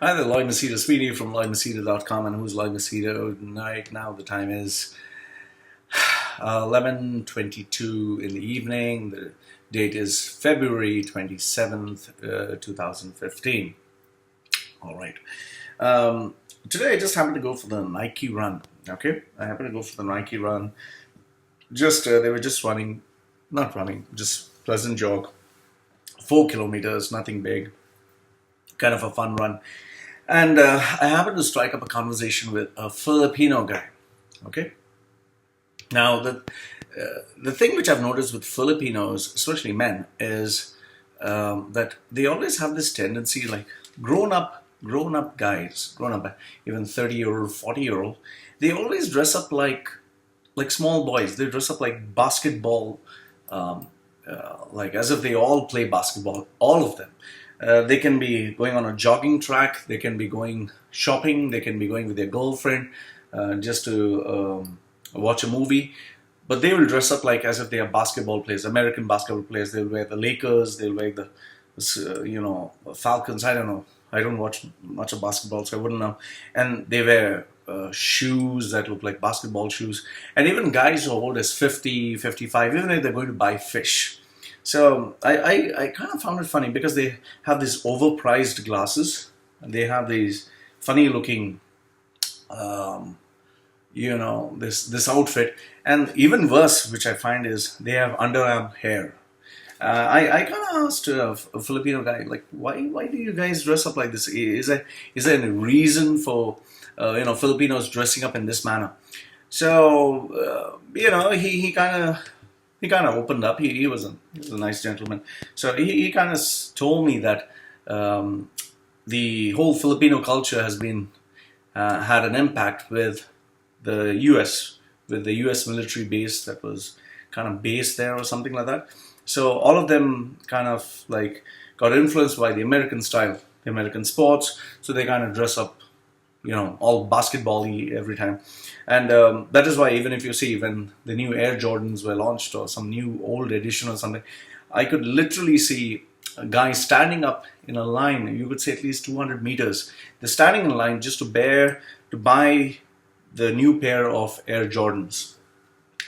Hi there, Loy Machedo, Speedy from LoyMachedo.com, and who's Loy Machedo? Right now, the time is 11:22 in the evening. The date is February 27th, 2015. All right. Today, I just happened to go for the Nike run. Okay, I happened to go for the Nike run. They were just running, not running, just pleasant jog. 4 kilometers, nothing big, kind of a fun run. And I happened to strike up a conversation with a Filipino guy. Okay. Now the thing which I've noticed with Filipinos, especially men, is that they always have this tendency, like grown up guys, grown up even 30-year-old, 40-year-old, they always dress up like small boys. They dress up like basketball, like as if they all play basketball. All of them. They can be going on a jogging track, they can be going shopping, they can be going with their girlfriend just to watch a movie, but they will dress up like as if they are basketball players, American basketball players. They'll wear the Lakers, they'll wear the Falcons. I don't know. I don't watch much of basketball, so I wouldn't know. And they wear shoes that look like basketball shoes. And even guys who are old as 50, 55, even if they're going to buy fish. So I kind of found it funny because they have these overpriced glasses. And they have these funny looking, this outfit. And even worse, which I find, is they have underarm hair. I kind of asked a Filipino guy, like, why do you guys dress up like this? Is there any reason for Filipinos dressing up in this manner? So he kind of opened up. He was a nice gentleman. So he kind of told me that the whole Filipino culture has been had an impact with the U.S. with the U.S. military base that was kind of based there or something like that. So all of them kind of like got influenced by the American style, the American sports. So they kind of dress up, all basketball-y every time. And that is why even if you see when the new Air Jordans were launched or some new old edition or something, I could literally see a guy standing up in a line. You could say at least 200 meters. They're standing in a line just to buy the new pair of Air Jordans.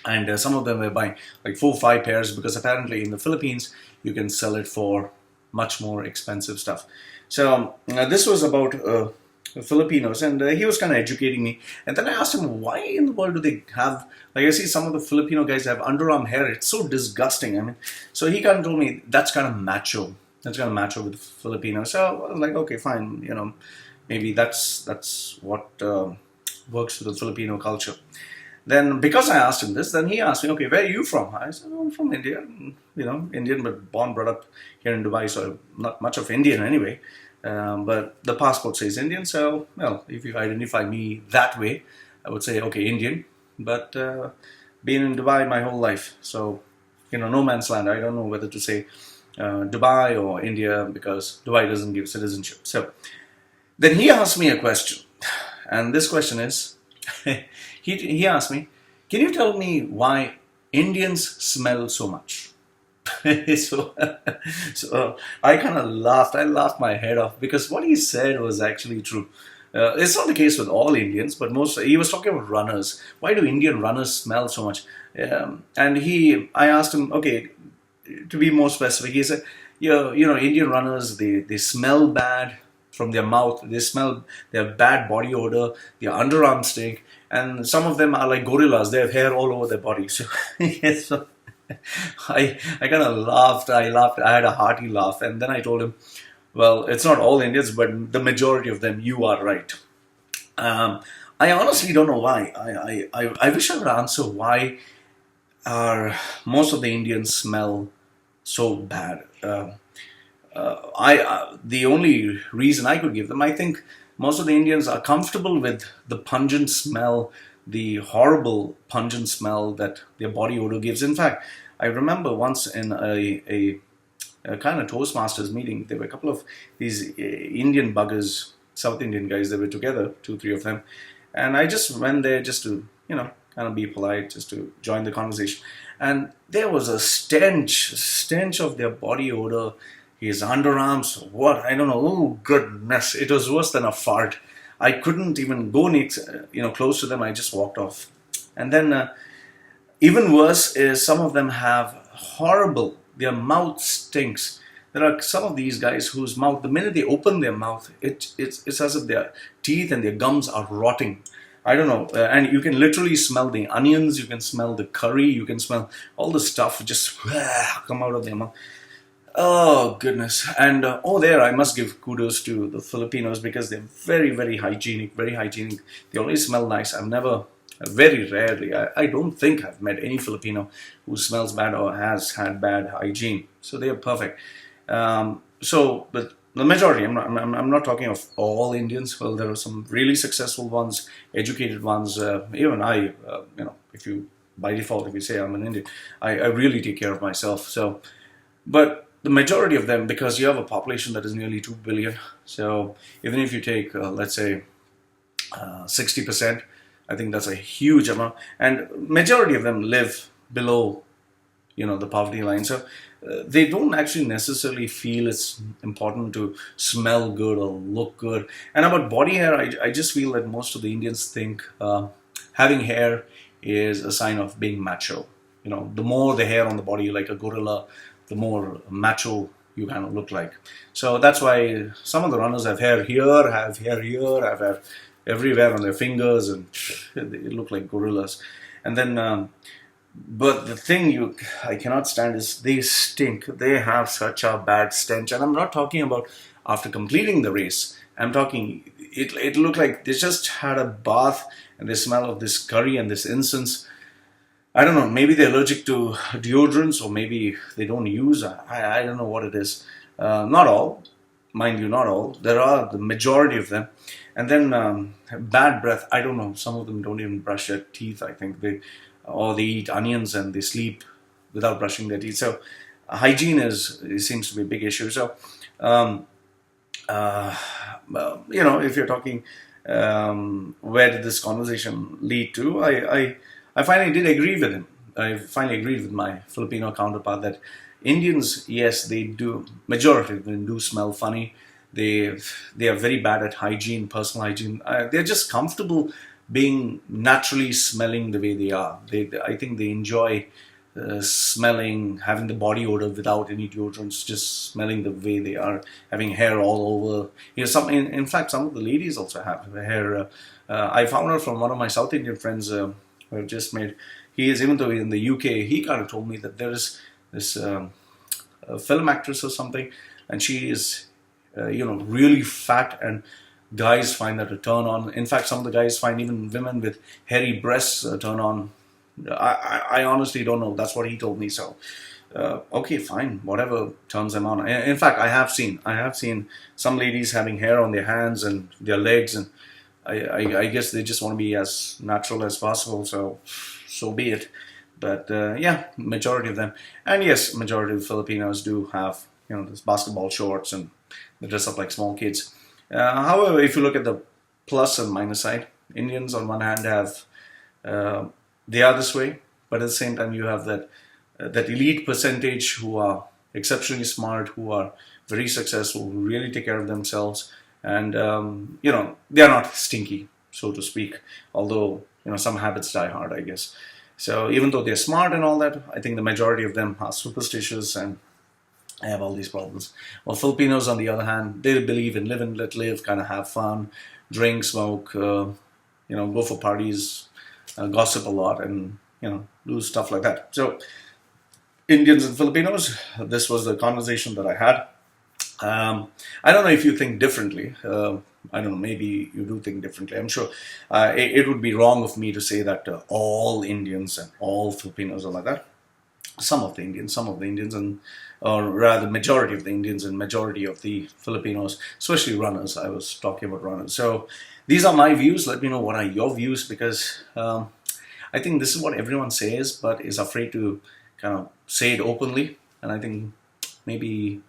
And some of them were buying like 4 or 5 pairs because apparently in the Philippines you can sell it for much more expensive stuff. So this was about Filipinos, and he was kind of educating me. And then I asked him, why in the world do they have, like I see some of the Filipino guys have underarm hair. It's so disgusting. I mean, so he kind of told me that's kind of macho. That's kind of macho with Filipinos. So I was like, okay, fine. Maybe that's what works for the Filipino culture. Then, because I asked him this, then he asked me, okay, where are you from? I said, I'm from India. Indian, but born, brought up here in Dubai, so not much of Indian anyway. But the passport says Indian, so, well, if you identify me that way, I would say, okay, Indian. But been in Dubai my whole life, so, no man's land. I don't know whether to say Dubai or India because Dubai doesn't give citizenship. So, then he asked me a question, and this question is, he asked me, can you tell me why Indians smell so much? so, so I kind of laughed. I laughed my head off because what he said was actually true. It's not the case with all Indians, but he was talking about runners. Why do Indian runners smell so much? And I asked him, okay, to be more specific, he said, Indian runners, they smell bad from their mouth. They have bad body odor, their underarms stink, and some of them are like gorillas. They have hair all over their body. So, yes, so I kind of laughed. I had a hearty laugh, and then I told him, well, it's not all Indians, but the majority of them, you are right. I honestly don't know why. I wish I could answer why are most of the Indians smell so bad. The only reason I could give them, I think most of the Indians are comfortable with the pungent smell, the horrible pungent smell that their body odor gives. In fact, I remember once in a kind of Toastmasters meeting, there were a couple of these Indian buggers, South Indian guys, they were together, 2, 3 of them, and I just went there just to, kind of be polite, just to join the conversation. And there was a stench of their body odor his underarms, what, I don't know. Oh goodness, it was worse than a fart. I couldn't even go close to them. I just walked off. And then even worse is some of them have horrible, their mouth stinks. There are some of these guys whose mouth, the minute they open their mouth, it's as if their teeth and their gums are rotting. I don't know. And you can literally smell the onions, you can smell the curry, you can smell all the stuff just come out of their mouth. Oh goodness. And there I must give kudos to the Filipinos, because they're very, very hygienic, very hygienic. They always smell nice. I've never, very rarely, I don't think I've met any Filipino who smells bad or has had bad hygiene. So they are perfect. But the majority, I'm not talking of all Indians. Well, there are some really successful ones, educated ones. Even I, if you, by default, if you say I'm an Indian, I really take care of myself. So, but the majority of them, because you have a population that is nearly 2 billion. So even if you take, let's say, 60%, I think that's a huge amount. And majority of them live below, the poverty line. So they don't actually necessarily feel it's important to smell good or look good. And about body hair, I just feel that most of the Indians think having hair is a sign of being macho. The more the hair on the body, like a gorilla, the more macho you kind of look like. So that's why some of the runners have hair here, have hair everywhere on their fingers, and they look like gorillas. And then, but the thing I cannot stand is they stink. They have such a bad stench. And I'm not talking about after completing the race. I'm talking, it looked like they just had a bath and they smell of this curry and this incense. I don't know, maybe they're allergic to deodorants, or maybe they don't use, I don't know what it is. Not all, mind you, not all. There are the majority of them. And then bad breath, I don't know, some of them don't even brush their teeth, I think. They eat onions and they sleep without brushing their teeth. So hygiene seems to be a big issue. So, if you're talking, where did this conversation lead to? I finally did agree with him. I finally agreed with my Filipino counterpart that Indians, yes, they do, majority of them do smell funny. They are very bad at hygiene, personal hygiene. They're just comfortable being naturally smelling the way they are. I think they enjoy smelling, having the body odor without any deodorants, just smelling the way they are, having hair all over. In fact, some of the ladies also have hair. I found out from one of my South Indian friends who I've just made. He is, even though in the UK, he kind of told me that there is this a film actress or something, and she is, really fat, and guys find that a turn on. In fact, some of the guys find even women with hairy breasts a turn on. I honestly don't know. That's what he told me. So, okay, fine, whatever turns them on. In fact, I have seen some ladies having hair on their hands and their legs, and I guess they just want to be as natural as possible. So be it. But majority of them, and yes, majority of Filipinos do have this basketball shorts and they dress up like small kids. However, if you look at the plus and minus side, Indians on one hand have they are this way, but at the same time you have that elite percentage who are exceptionally smart, who are very successful, who really take care of themselves, and they are not stinky, so to speak. Although some habits die hard, I guess. So even though they're smart and all that, I think the majority of them are superstitious and have all these problems. Well, Filipinos, on the other hand, they believe in live and let live, kind of have fun, drink, smoke, go for parties, gossip a lot, and do stuff like that. So Indians and Filipinos, this was the conversation that I had. I don't know if you think differently. I don't know, maybe you do think differently. I'm sure it would be wrong of me to say that all Indians and all Filipinos are like that. Some of the Indians, and or rather majority of the Indians and majority of the Filipinos, especially runners. I was talking about runners. So these are my views. Let me know what are your views, because I think this is what everyone says, but is afraid to kind of say it openly. And I think maybe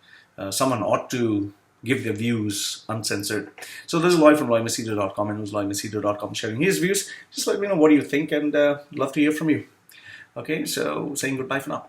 someone ought to give their views uncensored. So this is Loy from LoyMachedo.com, and who's LoyMachedo.com sharing his views. Just let me know what you think, and love to hear from you. Okay, so saying goodbye for now.